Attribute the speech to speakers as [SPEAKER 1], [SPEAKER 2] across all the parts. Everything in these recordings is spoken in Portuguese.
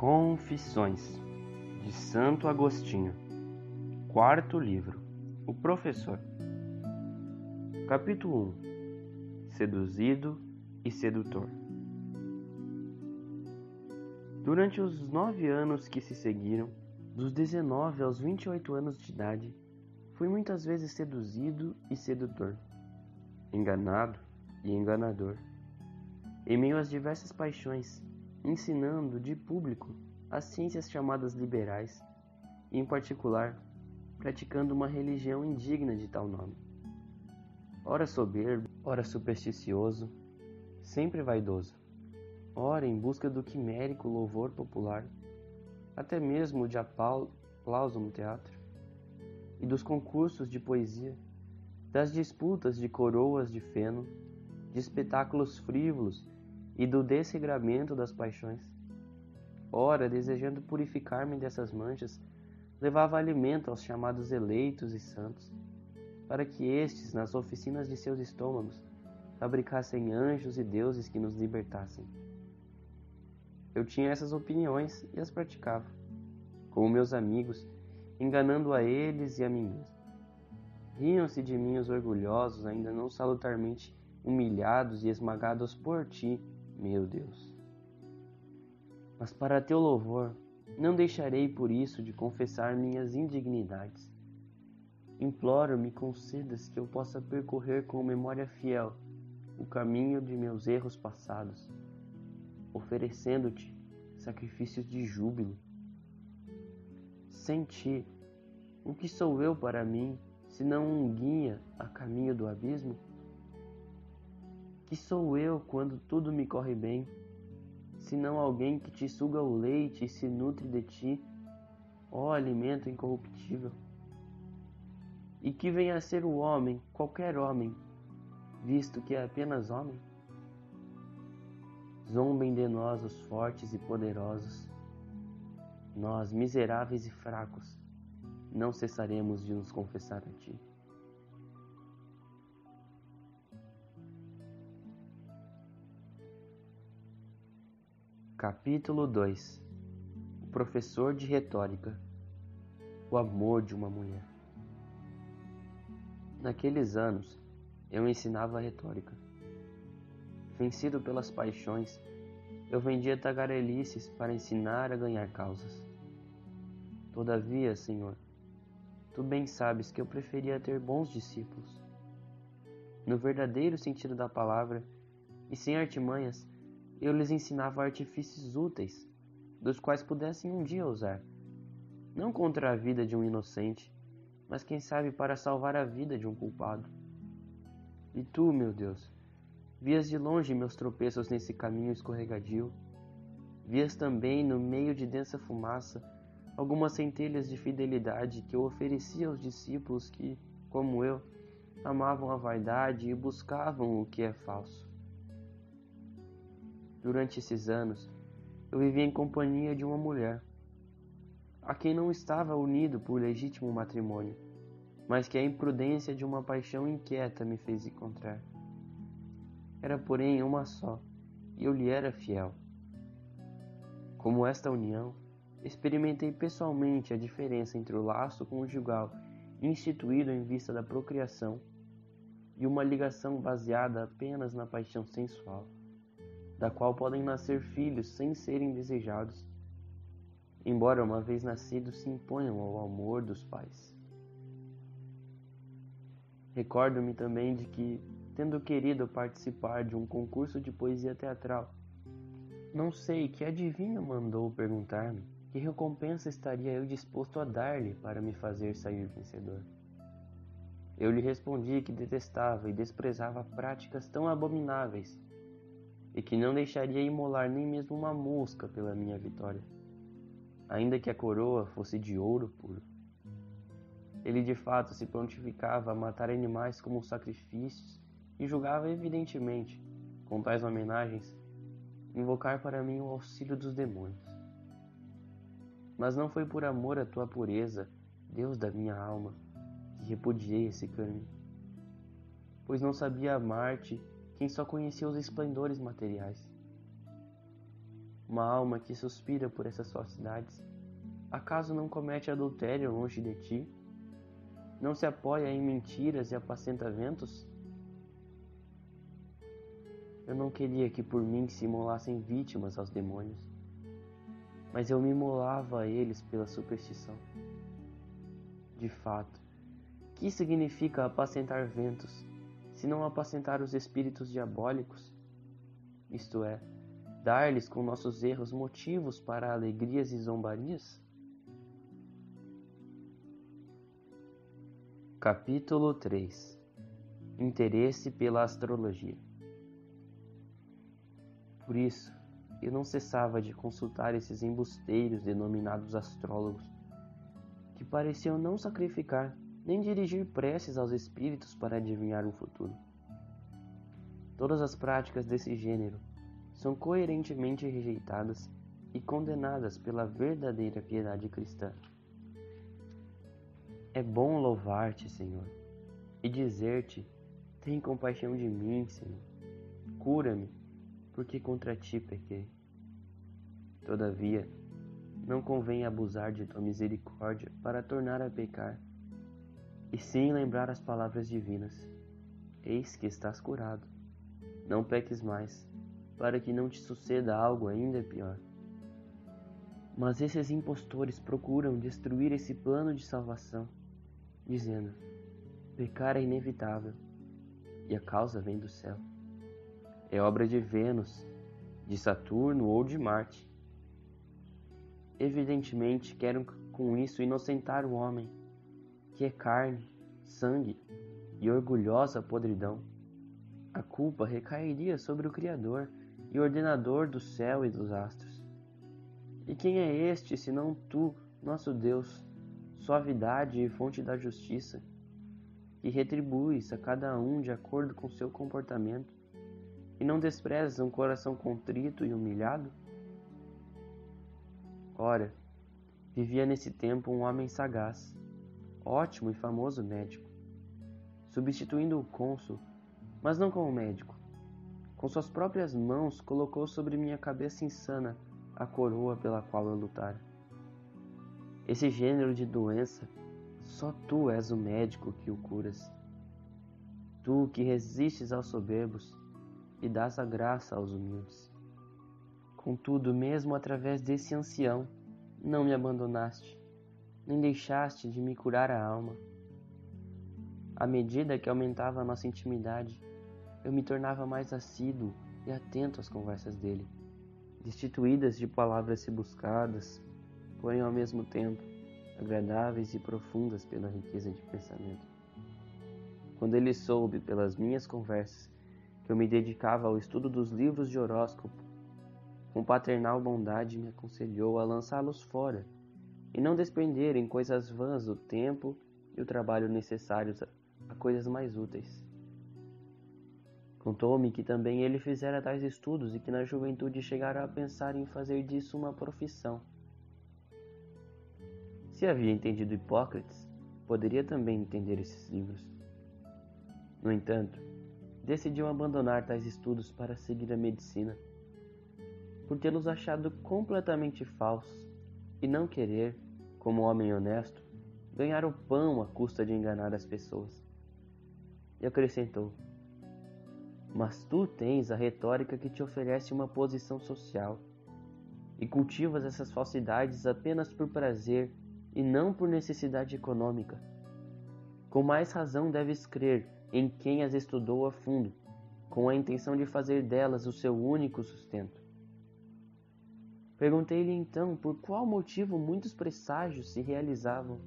[SPEAKER 1] Confissões, de Santo Agostinho. Quarto livro, O Professor. Capítulo 1. Seduzido e sedutor. Durante os 9 anos que se seguiram, dos 19 aos 28 anos de idade, fui muitas vezes seduzido e sedutor, enganado e enganador, em meio às diversas paixões, ensinando de público as ciências chamadas liberais, e em particular, praticando uma religião indigna de tal nome. Ora soberbo, ora supersticioso, sempre vaidoso, ora em busca do quimérico louvor popular, até mesmo de aplauso no teatro, e dos concursos de poesia, das disputas de coroas de feno, de espetáculos frívolos e do desregramento das paixões. Ora, desejando purificar-me dessas manchas, levava alimento aos chamados eleitos e santos, para que estes, nas oficinas de seus estômagos, fabricassem anjos e deuses que nos libertassem. Eu tinha essas opiniões e as praticava, como meus amigos, enganando a eles e a mim mesmo. Riam-se de mim os orgulhosos, ainda não salutarmente humilhados e esmagados por ti, meu Deus. Mas para teu louvor, não deixarei por isso de confessar minhas indignidades. Imploro me concedas que eu possa percorrer com memória fiel o caminho de meus erros passados, oferecendo-te sacrifícios de júbilo. Sem ti, o que sou eu para mim, senão um guia a caminho do abismo? Que sou eu quando tudo me corre bem, senão alguém que te suga o leite e se nutre de ti, ó alimento incorruptível? E que venha a ser o homem, qualquer homem, visto que é apenas homem? Zombem de nós os fortes e poderosos. Nós, miseráveis e fracos, não cessaremos de nos confessar a ti. Capítulo 2. O professor de retórica. O amor de uma mulher. Naqueles anos, eu ensinava retórica. Vencido pelas paixões, eu vendia tagarelices para ensinar a ganhar causas. Todavia, Senhor, tu bem sabes que eu preferia ter bons discípulos. No verdadeiro sentido da palavra, e sem artimanhas, eu lhes ensinava artifícios úteis, dos quais pudessem um dia usar, não contra a vida de um inocente, mas quem sabe para salvar a vida de um culpado. E tu, meu Deus, vias de longe meus tropeços nesse caminho escorregadio, vias também, no meio de densa fumaça, algumas centelhas de fidelidade que eu oferecia aos discípulos que, como eu, amavam a vaidade e buscavam o que é falso. Durante esses anos, eu vivia em companhia de uma mulher, a quem não estava unido por legítimo matrimônio, mas que a imprudência de uma paixão inquieta me fez encontrar. Era, porém, uma só, e eu lhe era fiel. Como esta união, experimentei pessoalmente a diferença entre o laço conjugal instituído em vista da procriação e uma ligação baseada apenas na paixão sensual, da qual podem nascer filhos sem serem desejados, embora uma vez nascidos se imponham ao amor dos pais. Recordo-me também de que, tendo querido participar de um concurso de poesia teatral, não sei que adivinho mandou perguntar-me que recompensa estaria eu disposto a dar-lhe para me fazer sair vencedor. Eu lhe respondi que detestava e desprezava práticas tão abomináveis, e que não deixaria imolar nem mesmo uma mosca pela minha vitória, ainda que a coroa fosse de ouro puro. Ele de fato se prontificava a matar animais como sacrifícios e julgava evidentemente, com tais homenagens, invocar para mim o auxílio dos demônios. Mas não foi por amor à tua pureza, Deus da minha alma, que repudiei esse caminho, pois não sabia amar-te quem só conhecia os esplendores materiais. uma alma que suspira por essas falsidades, acaso não comete adultério longe de ti? Não se apoia em mentiras e apacenta ventos? Eu não queria que por mim se imolassem vítimas aos demônios, mas eu me imolava a eles pela superstição. De fato, que significa apacentar ventos, se não apacentar os espíritos diabólicos? Isto é, dar-lhes com nossos erros motivos para alegrias e zombarias? Capítulo 3. Interesse pela astrologia. Por isso, eu não cessava de consultar esses embusteiros denominados astrólogos, que pareciam não sacrificar nem dirigir preces aos espíritos para adivinhar o futuro. Todas as práticas desse gênero são coerentemente rejeitadas e condenadas pela verdadeira piedade cristã. É bom louvar-te, Senhor, e dizer-te: tem compaixão de mim, Senhor. Cura-me, porque contra ti pequei. Todavia, não convém abusar de tua misericórdia para tornar a pecar, e sim lembrar as palavras divinas: eis que estás curado. Não peques mais, para que não te suceda algo ainda pior. Mas esses impostores procuram destruir esse plano de salvação, dizendo: pecar é inevitável, e a causa vem do céu. É obra de Vênus, de Saturno ou de Marte. Evidentemente querem com isso inocentar o homem, que é carne, sangue e orgulhosa podridão. A culpa recairia sobre o Criador e ordenador do céu e dos astros. E quem é este, senão tu, nosso Deus, suavidade e fonte da justiça, que retribuis a cada um de acordo com seu comportamento, e não desprezas um coração contrito e humilhado? Ora, vivia nesse tempo um homem sagaz, ótimo e famoso médico, substituindo o cônsul, mas não como médico. Com suas próprias mãos colocou sobre minha cabeça insana a coroa pela qual eu lutara. Esse gênero de doença, só tu és o médico que o curas. Tu que resistes aos soberbos e dás a graça aos humildes. Contudo, mesmo através desse ancião, não me abandonaste, nem deixaste de me curar a alma. À medida que aumentava a nossa intimidade, eu me tornava mais assíduo e atento às conversas dele, destituídas de palavras rebuscadas, porém ao mesmo tempo agradáveis e profundas pela riqueza de pensamento. Quando ele soube pelas minhas conversas que eu me dedicava ao estudo dos livros de horóscopo, com paternal bondade me aconselhou a lançá-los fora e não despender em coisas vãs o tempo e o trabalho necessários a coisas mais úteis. Contou-me que também ele fizera tais estudos e que na juventude chegara a pensar em fazer disso uma profissão. Se havia entendido Hipócrates, poderia também entender esses livros. No entanto, decidiu abandonar tais estudos para seguir a medicina, por tê-los achado completamente falsos e não querer, como homem honesto, ganhar o pão à custa de enganar as pessoas. E acrescentou: mas tu tens a retórica que te oferece uma posição social, e cultivas essas falsidades apenas por prazer e não por necessidade econômica. Com mais razão deves crer em quem as estudou a fundo, com a intenção de fazer delas o seu único sustento. Perguntei-lhe então por qual motivo muitos presságios se realizavam.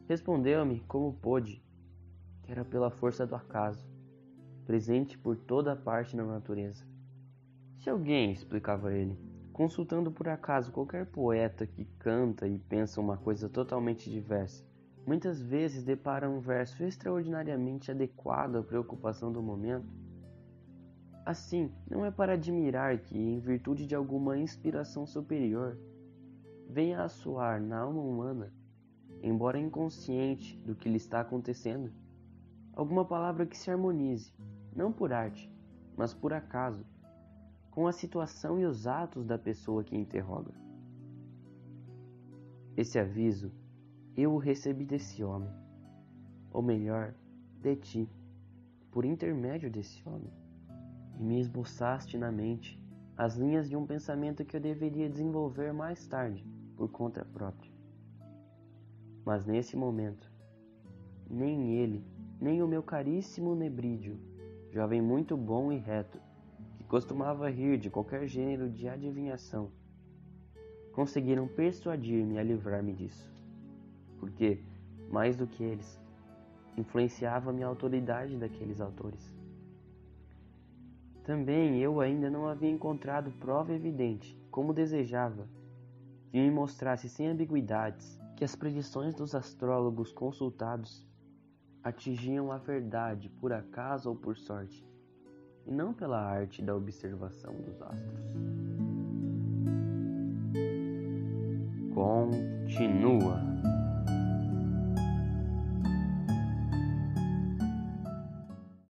[SPEAKER 1] Respondeu-me como pôde, que era pela força do acaso, presente por toda a parte na natureza. Se alguém, explicava ele, consultando por acaso qualquer poeta que canta e pensa uma coisa totalmente diversa, muitas vezes depara um verso extraordinariamente adequado à preocupação do momento, assim, não é para admirar que, em virtude de alguma inspiração superior, venha a soar na alma humana, embora inconsciente do que lhe está acontecendo, alguma palavra que se harmonize, não por arte, mas por acaso, com a situação e os atos da pessoa que interroga. Esse aviso eu o recebi desse homem, ou melhor, de ti, por intermédio desse homem, e me esboçaste na mente as linhas de um pensamento que eu deveria desenvolver mais tarde, por conta própria. Mas nesse momento, nem ele, nem o meu caríssimo Nebrídio, jovem muito bom e reto, que costumava rir de qualquer gênero de adivinhação, conseguiram persuadir-me a livrar-me disso, porque, mais do que eles, influenciava-me a autoridade daqueles autores. Também eu ainda não havia encontrado prova evidente, como desejava, que me mostrasse sem ambiguidades que as predições dos astrólogos consultados atingiam a verdade por acaso ou por sorte, e não pela arte da observação dos astros. Continua.